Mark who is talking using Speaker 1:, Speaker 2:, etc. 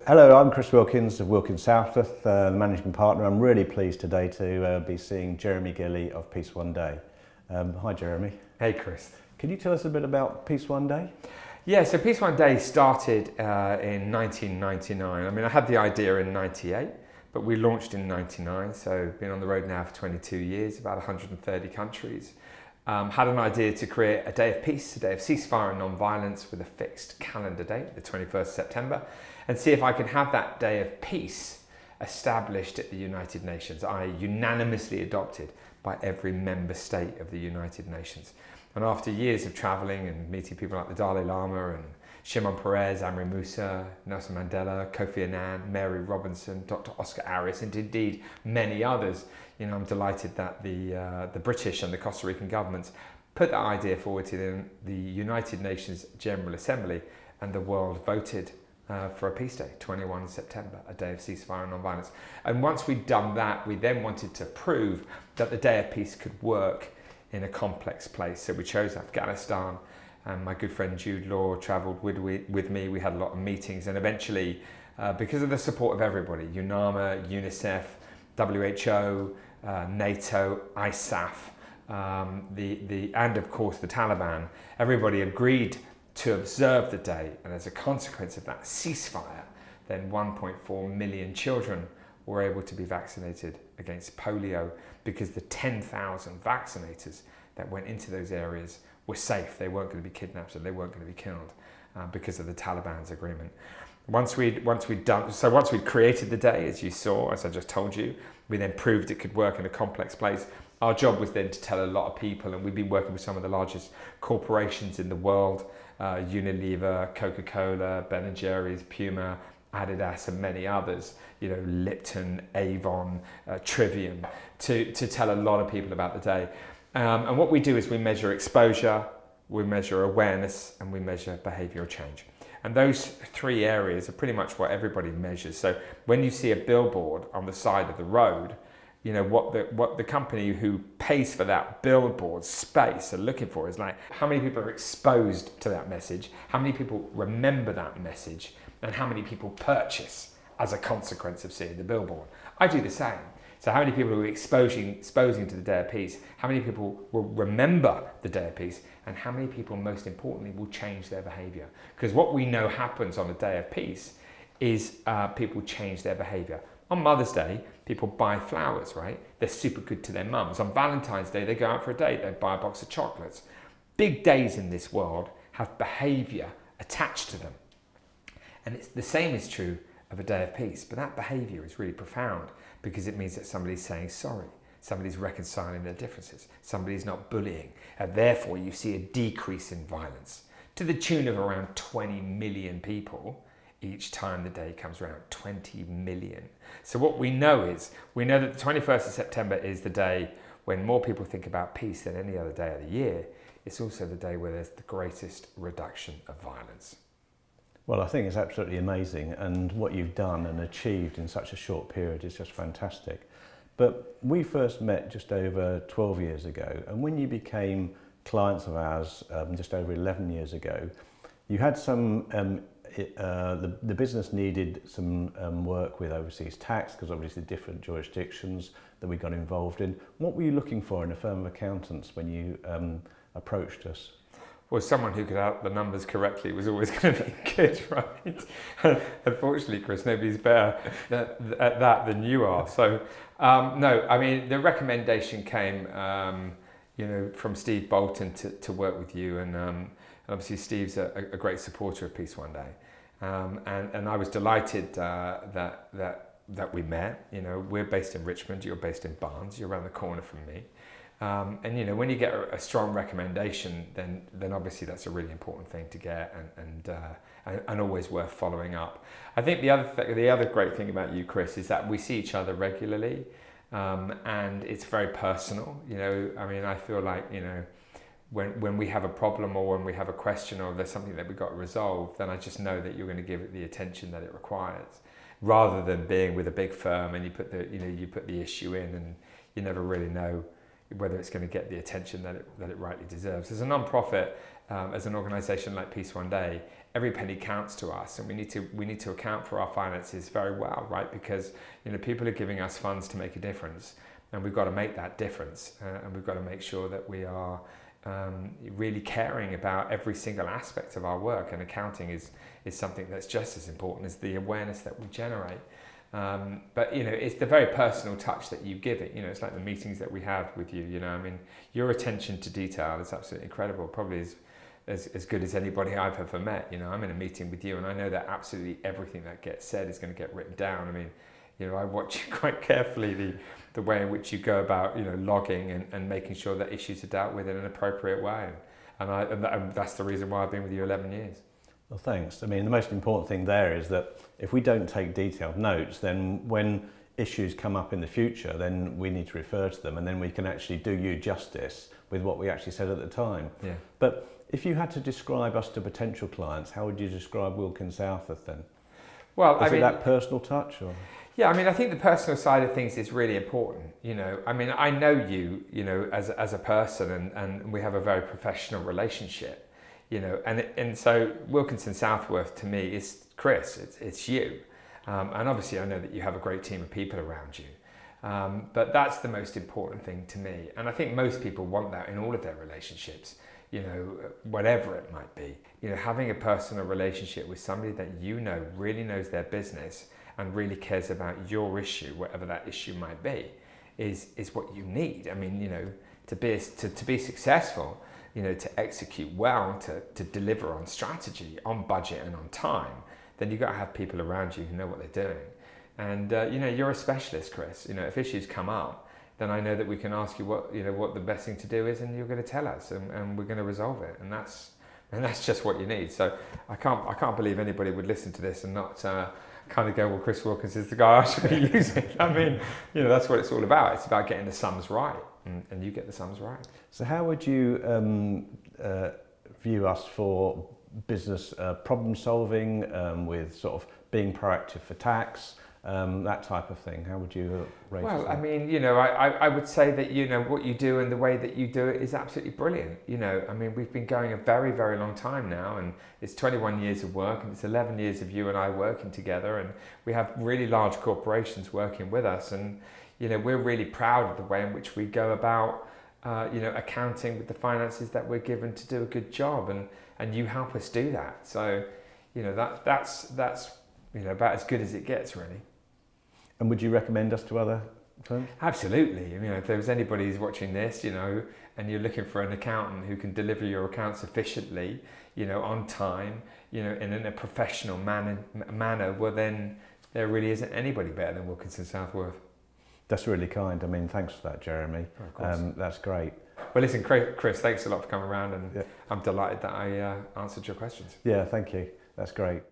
Speaker 1: Hello, I'm Chris Wilkins of Wilkins Southworth, the managing partner. I'm really pleased today to be seeing Jeremy Gilley of Peace One Day. Hi Jeremy.
Speaker 2: Hey Chris.
Speaker 1: Can you tell us a bit about Peace One Day?
Speaker 2: Yeah, so Peace One Day started in 1999. I mean, I had the idea in 98, but we launched in 99, so been on the road now for 22 years, about 130 countries. Had an idea to create a day of peace, a day of ceasefire and non-violence with a fixed calendar date, the 21st September, and see if I could have that day of peace established at the United Nations, i.e. unanimously adopted by every member state of the United Nations. And after years of travelling and meeting people like the Dalai Lama and Shimon Peres, Amri Musa, Nelson Mandela, Kofi Annan, Mary Robinson, Dr. Oscar Arias, and indeed many others, I'm delighted that the British and the Costa Rican governments put that idea forward to the United Nations General Assembly, and the world voted for a peace day, 21 September, a day of ceasefire and non-violence. And once we'd done that, we then wanted to prove that the day of peace could work in a complex place. So we chose Afghanistan, and my good friend Jude Law travelled with me. We had a lot of meetings, and eventually, because of the support of everybody, UNAMA, UNICEF, WHO, NATO, ISAF, and of course the Taliban, everybody agreed to observe the day, and as a consequence of that ceasefire, then 1.4 million children were able to be vaccinated against polio, because the 10,000 vaccinators that went into those areas were safe. They weren't going to be kidnapped, and they weren't going to be killed because of the Taliban's agreement. Once we'd created the day, as you saw, as I just told you, we then proved it could work in a complex place. Our job was then to tell a lot of people, and we've been working with some of the largest corporations in the world, Unilever, Coca-Cola, Ben & Jerry's, Puma, Adidas, and many others, Lipton, Avon, Trivium, to tell a lot of people about the day. And what we do is we measure exposure, we measure awareness, and we measure behavioural change. And those three areas are pretty much what everybody measures. So when you see a billboard on the side of the road, what the company who pays for that billboard space are looking for is like, how many people are exposed to that message, how many people remember that message, and how many people purchase as a consequence of seeing the billboard. I do the same. So how many people are we exposing to the Day of Peace? How many people will remember the Day of Peace? And how many people, most importantly, will change their behaviour? Because what we know happens on the Day of Peace is people change their behaviour. On Mother's Day, people buy flowers, right? They're super good to their mums. On Valentine's Day, they go out for a date. They buy a box of chocolates. Big days in this world have behaviour attached to them. And it's the same is true of a Day of Peace. But that behaviour is really profound, because it means that somebody's saying sorry. Somebody's reconciling their differences. Somebody's not bullying. And therefore, you see a decrease in violence to the tune of around 20 million people each time the day comes around. 20 million. So what we know that the 21st of September is the day when more people think about peace than any other day of the year. It's also the day where there's the greatest reduction of violence.
Speaker 1: Well, I think it's absolutely amazing, and what you've done and achieved in such a short period is just fantastic. But we first met just over 12 years ago, and when you became clients of ours just over 11 years ago, you had some the business needed some work with overseas tax, because obviously different jurisdictions that we got involved in. What were you looking for in a firm of accountants when you approached us?
Speaker 2: Well, someone who could out the numbers correctly was always going to be good, right? Unfortunately, Chris, nobody's better at that than you are. So, no, I mean, the recommendation came, from Steve Bolton to work with you, and obviously Steve's a great supporter of Peace One Day, and I was delighted that we met. We're based in Richmond, you're based in Barnes, you're around the corner from me. And when you get a strong recommendation, then obviously that's a really important thing to get, and always worth following up. I think the other great thing about you, Chris, is that we see each other regularly, and it's very personal. I feel like when we have a problem, or when we have a question, or there's something that we've got to resolve, then I just know that you're going to give it the attention that it requires, rather than being with a big firm and you put the issue in and you never really know whether it's going to get the attention that it rightly deserves. As a non-profit, as an organisation like Peace One Day, every penny counts to us, and we need to account for our finances very well, right? Because people are giving us funds to make a difference, and we've got to make that difference, and we've got to make sure that we are really caring about every single aspect of our work. And accounting is something that's just as important as the awareness that we generate. But it's the very personal touch that you give it. It's like the meetings that we have with you. Your attention to detail is absolutely incredible. Probably as good as anybody I've ever met. I'm in a meeting with you, and I know that absolutely everything that gets said is going to get written down. I watch you quite carefully, the way in which you go about, logging and making sure that issues are dealt with in an appropriate way. And that's the reason why I've been with you 11 years.
Speaker 1: Well, thanks. The most important thing there is that if we don't take detailed notes, then when issues come up in the future, then we need to refer to them, and then we can actually do you justice with what we actually said at the time.
Speaker 2: Yeah.
Speaker 1: But if you had to describe us to potential clients, how would you describe Wilkins Southworth then?
Speaker 2: Well,
Speaker 1: is it that personal touch, or?
Speaker 2: Yeah, I think the personal side of things is really important. I know you, as a person, and we have a very professional relationship. And so Wilkins Southworth to me is Chris. It's you, and obviously I know that you have a great team of people around you. But that's the most important thing to me, and I think most people want that in all of their relationships. Whatever it might be. Having a personal relationship with somebody that really knows their business and really cares about your issue, whatever that issue might be, is what you need. To be successful, to execute well, to deliver on strategy, on budget and on time, then you've got to have people around you who know what they're doing. And you're a specialist, Chris. If issues come up, then I know that we can ask you what the best thing to do is, and you're going to tell us, and we're going to resolve it. And that's just what you need. So I can't believe anybody would listen to this and not kind of go, well, Chris Wilkins is the guy I should be using. That's what it's all about. It's about getting the sums right, and you get the sums right.
Speaker 1: So how would you view us for business problem solving, with sort of being proactive for tax, that type of thing? How would you rate
Speaker 2: Well,
Speaker 1: it?
Speaker 2: I would say that, what you do and the way that you do it is absolutely brilliant. We've been going a very, very long time now, and it's 21 years of work, and it's 11 years of you and I working together, and we have really large corporations working with us, and, we're really proud of the way in which we go about, accounting with the finances that we're given to do a good job, and you help us do that. So, that's about as good as it gets, really.
Speaker 1: And would you recommend us to other firms?
Speaker 2: Absolutely. If there was anybody who's watching this, and you're looking for an accountant who can deliver your accounts efficiently, on time, and in a professional manner, well, then there really isn't anybody better than Wilkins Southworth.
Speaker 1: That's really kind. Thanks for that, Jeremy.
Speaker 2: Oh, of course.
Speaker 1: That's great.
Speaker 2: Well, listen, Chris, thanks a lot for coming around, and yeah. I'm delighted that I answered your questions.
Speaker 1: Yeah, thank you. That's great.